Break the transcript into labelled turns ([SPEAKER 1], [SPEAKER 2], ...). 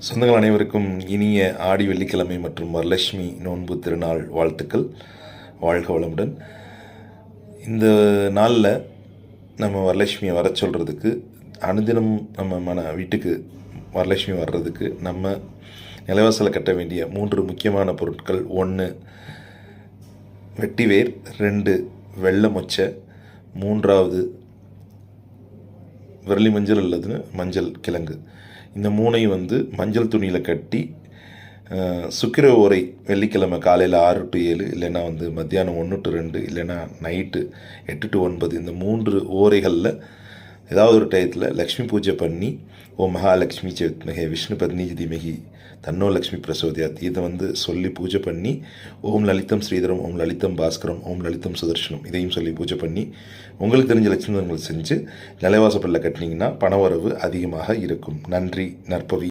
[SPEAKER 1] சொந்தங்கள் அனைவருக்கும் இனிய ஆடி வெள்ளிக்கிழமை மற்றும் வரலட்சுமி நோன்பு திருநாள் வாழ்த்துக்கள். வாழ்க வளமுடன். இந்த நாளில் நம்ம வரலட்சுமியை வர சொல்கிறதுக்கு, அனுதினம் நம்ம வீட்டுக்கு வரலட்சுமி வர்றதுக்கு நம்ம நிலவாசலை கட்ட வேண்டிய 3 முக்கியமான பொருட்கள்: 1 வெட்டிவேர், 2 வெள்ளை மொச்சை, 3வது விரலி மஞ்சள் அல்லது மஞ்சள் கிழங்கு. இந்த 3ஐயும் மஞ்சள் துணியில் கட்டி சுக்கிர ஓரை வெள்ளிக்கிழமை காலையில் 6 to 7, இல்லைன்னா மத்தியானம் 1 to 2, இல்லைன்னா நைட்டு 8 to 9, இந்த 3 ஓரைகளில் ஏதாவது ஒரு டயத்தில் லக்ஷ்மி பூஜை பண்ணி, ஓ மகாலட்சுமி சேத்மகே விஷ்ணு பத்னிஜி தீமகி தன்னோ லக்ஷ்மி பிரசோதியாத், இதை சொல்லி பூஜை பண்ணி, ஓம் லலிதம் ஸ்ரீதரம், ஓம் லலிதம் பாஸ்கரம், ஓம் லலிதம் சுதர்ஷனம், இதையும் சொல்லி பூஜை பண்ணி உங்களுக்கு தெரிஞ்ச லட்சுமி செஞ்சு நிலைவாசப்பல்ல கட்டினீங்கன்னா பணவரவு அதிகமாக இருக்கும். நன்றி. நற்பவி.